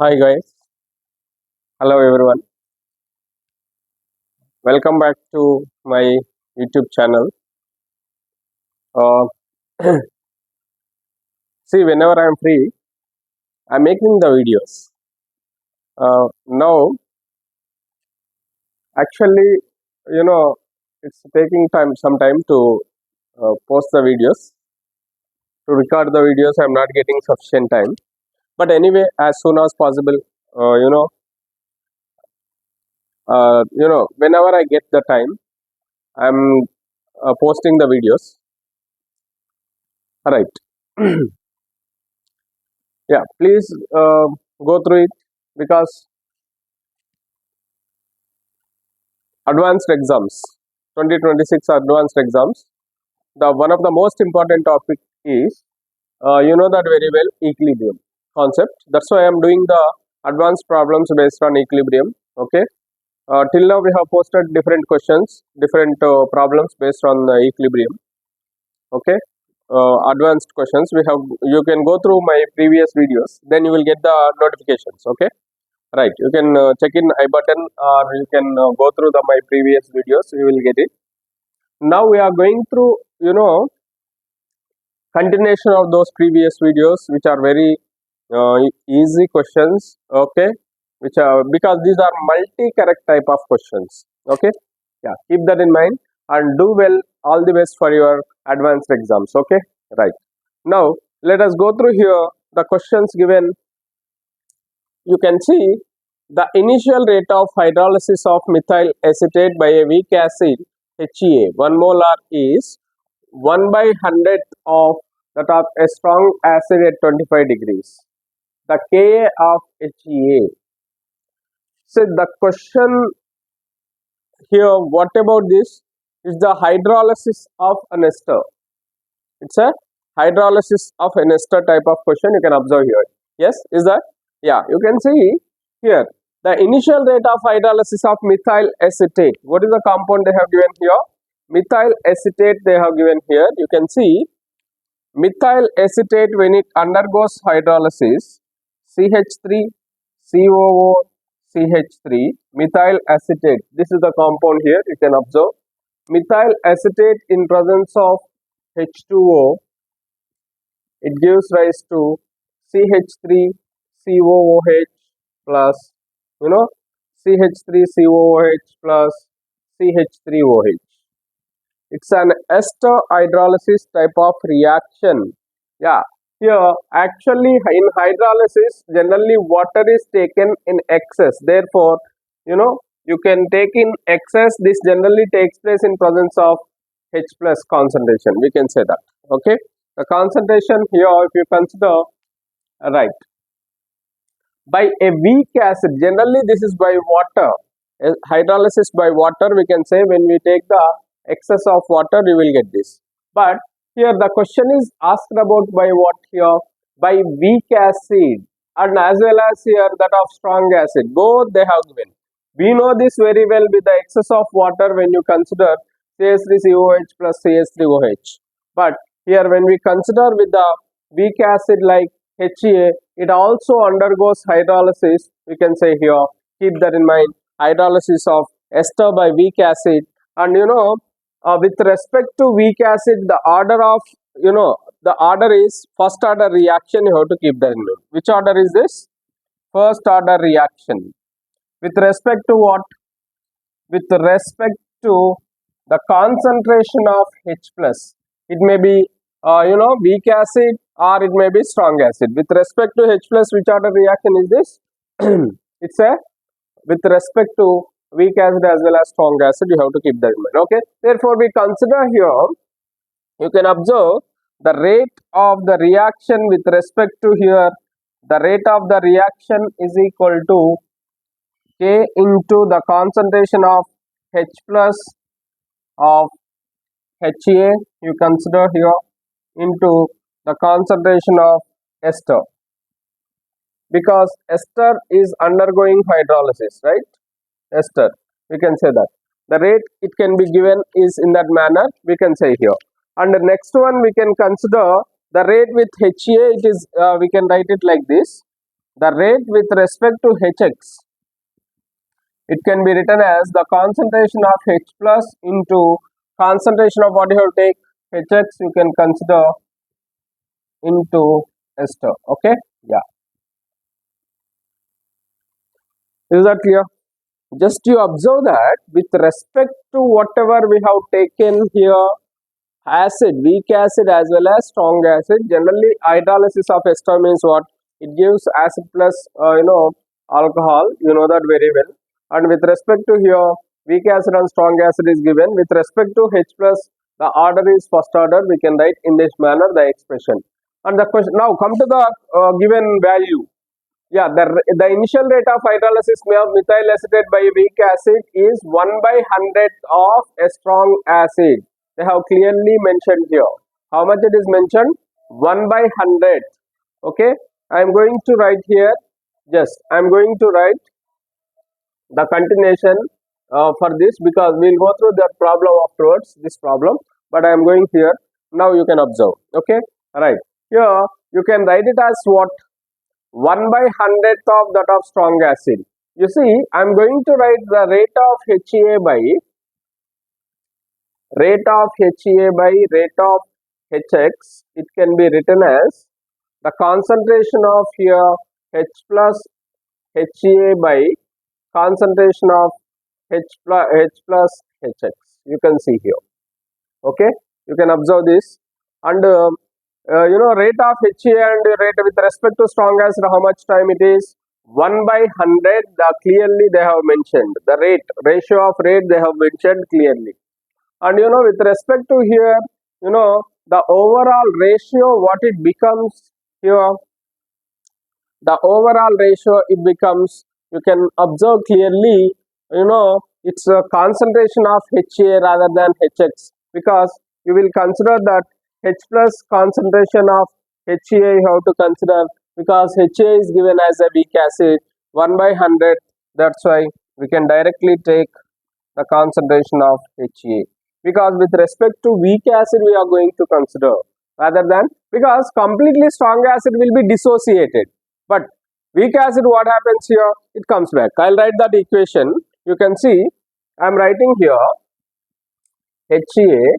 Hi guys, hello everyone. Welcome back to my YouTube channel. Uh, See, whenever I'm free, I'm making the videos. Now, actually, you know, it's taking some time to post the videos, to record the videos. I'm not getting sufficient time. But anyway, as soon as possible, uh, you know, whenever I get the time, I'm posting the videos. All right. Yeah, please go through it because advanced exams 2026 advanced exams, the one of the most important topic is you know that very well, equilibrium concept. That's why I'm doing the advanced problems based on equilibrium. Okay. Till now we have posted different questions, different problems based on equilibrium. Okay. Advanced questions we have, you can go through my previous videos, then you will get the notifications. Okay. Right, you can check in I button, or you can go through my previous videos, you will get it. Now we are going through, continuation of those previous videos, which are very easy questions. Okay, which are, because these are multi-correct type of questions. Okay, yeah, keep that in mind and do well. All the best for your advanced exams. Okay, right. Now let us go through here the questions given. You can see the initial rate of hydrolysis of methyl acetate by a weak acid HEA 1 molar is 1 by 100th of that of a strong acid at 25 degrees. The Ka of HEA. So the question here, what about this? Is the hydrolysis of an ester. It's a hydrolysis of an ester type of question you can observe here. Yes, is that? Yeah, you can see here the initial rate of hydrolysis of methyl acetate. What is the compound they have given here? Methyl acetate they have given here. You can see methyl acetate, when it undergoes hydrolysis, CH3, COO, CH3, methyl acetate. This is the compound here, you can observe. Methyl acetate in presence of H2O, it gives rise to CH3 COOH plus, CH3COOH plus CH3OH. It's an ester hydrolysis type of reaction. Yeah, here actually in hydrolysis, generally water is taken in excess. Therefore, you can take in excess. This generally takes place in presence of H plus concentration. We can say that. Okay. The concentration here, if you consider, right, by a weak acid, generally this is by water. Hydrolysis by water, we can say when we take the excess of water, you will get this. But here the question is asked about by what here? By weak acid, and as well as here that of strong acid. Both they have given. We know this very well with the excess of water when you consider CH3COH plus CH3OH. But here when we consider with the weak acid like HEA, it also undergoes hydrolysis. We can say here, keep that in mind, hydrolysis of ester by weak acid. And with respect to weak acid, the order of, the order is first order reaction. You have to keep that in mind. Which order is this? First order reaction. With respect to what? With respect to the concentration of H plus. It may be, weak acid, or it may be strong acid. With respect to H plus, which order reaction is this? It's a, with respect to weak acid as well as strong acid, you have to keep that in mind. Okay. Therefore, we consider here, you can observe the rate of the reaction with respect to here, the rate of the reaction is equal to K into the concentration of H plus of HA, you consider here, into the concentration of ester, because ester is undergoing hydrolysis, right? Ester, we can say that the rate it can be given is in that manner, we can say here. And the next one we can consider the rate with HA, it is we can write it like this. the rate with respect to Hx, it can be written as the concentration of H plus into concentration of what you have take Hx, you can consider into ester. Okay, yeah, is that clear? Just you observe that with respect to whatever we have taken here, acid, weak acid as well as strong acid, generally hydrolysis of ester means what? It gives acid plus alcohol, you know that very well. And with respect to here, weak acid and strong acid is given. With respect to H plus, the order is first order, we can write in this manner the expression. And the question, now come to the given value. Yeah, the initial rate of hydrolysis of methyl acetate by weak acid is 1 by 100 of a strong acid. They have clearly mentioned here. How much it is mentioned? 1 by 100. Okay, I am going to write here. Just I am going to write the continuation for this, because we will go through that problem afterwards, this problem. But I am going here. Now you can observe. Okay, right. Here you can write it as what? 1 by 100th of that of strong acid. You see, I am going to write the rate of HEA by rate of Hx. It can be written as the concentration of here H plus HEA by concentration of H plus Hx. You can see here. Okay, you can observe this. And rate of HEA and rate with respect to strong acid, how much time it is? 1 by 100, clearly they have mentioned. The ratio of rate they have mentioned clearly. And with respect to here, the overall ratio, what it becomes here, the overall ratio it becomes, you can observe clearly, it's a concentration of HA rather than Hx, because you will consider that H plus concentration of HA you have to consider, because HA is given as a weak acid 1 by 100, that's why we can directly take the concentration of HA, because with respect to weak acid we are going to consider, rather than, because completely strong acid will be dissociated, but weak acid, what happens here? It comes back. I'll write that equation. You can see I'm writing here HEA.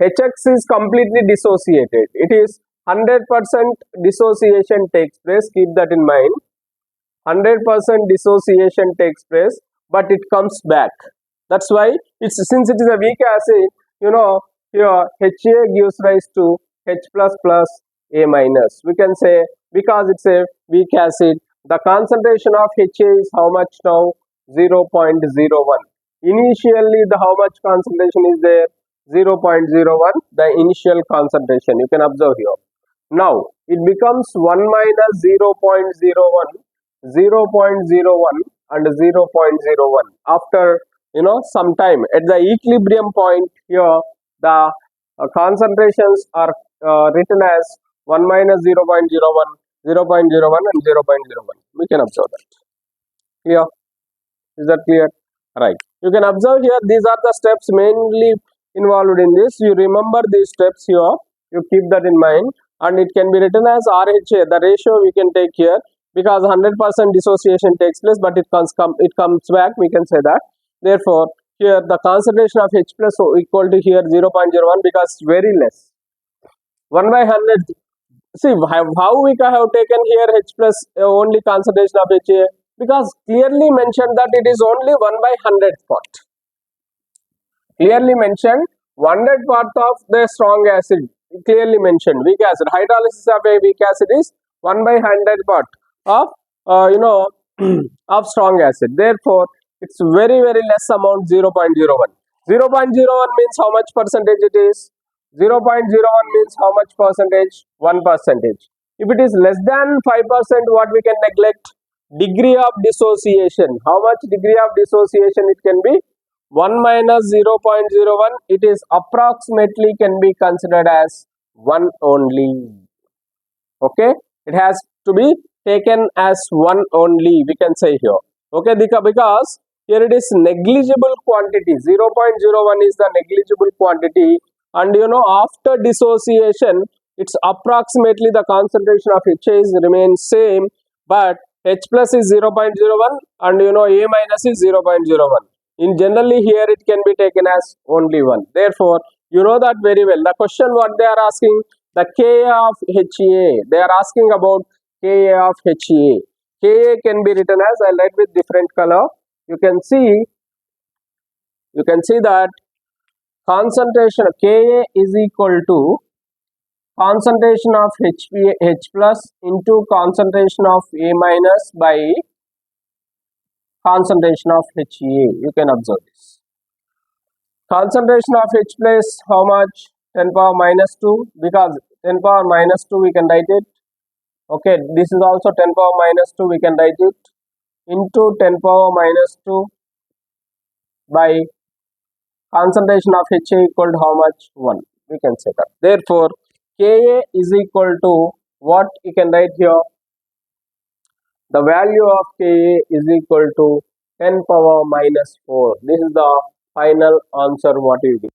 Hx is completely dissociated. It is 100% dissociation takes place. Keep that in mind. 100% dissociation takes place, but it comes back. That's why since it is a weak acid, here HA gives rise to H plus plus A minus. We can say, because it's a weak acid, the concentration of HA is how much now? 0.01. Initially, how much concentration is there? 0.01, the initial concentration. You can observe here. Now, it becomes 1 minus 0.01, 0.01 and 0.01. After, some time, at the equilibrium point here, the concentrations are written as 1 minus 0.01, 0.01 and 0.01. We can observe that. Clear? Is that clear? Right. You can observe here, these are the steps mainly involved in this. You remember these steps here. You keep that in mind. And it can be written as RHA, the ratio we can take here, because 100% dissociation takes place, but it comes back, we can say that. Therefore, here the concentration of H plus equal to here 0.01, because it's very less. 1 by 100. See how we have taken here H plus only concentration of HA, because clearly mentioned that it is only 1 by 100th part. Clearly mentioned 100th part of the strong acid. Clearly mentioned weak acid. Hydrolysis of a weak acid is 1 by 100th part of of strong acid. Therefore, it's very less amount, 0.01. 0.01 means how much percentage it is? 0.01 means how much percentage? 1%. If it is less than 5%, what we can neglect? Degree of dissociation. How much degree of dissociation it can be? 1 minus 0.01, it is approximately can be considered as 1 only. Okay, it has to be taken as 1 only, we can say here. Okay, because here it is negligible quantity. 0.01 is the negligible quantity, and after dissociation it's approximately the concentration of HA is remains same, but H plus is 0.01 and A minus is 0.01. In generally here it can be taken as only 1. Therefore, you know that very well. The question what they are asking, the Ka of HA, they are asking about Ka of HA. Ka can be written as, I write with different color. You can see that concentration of Ka is equal to concentration of H plus into concentration of A minus by concentration of HA. You can observe this. Concentration of H plus, how much? 10 power minus 2, because 10 power minus 2 we can write it. Okay, this is also 10 power minus 2, we can write it into 10 power minus 2 by concentration of HA equal to how much? 1. We can say that. Therefore, Ka is equal to what you can write here? The value of Ka is equal to 10 power minus 4. This is the final answer what you get.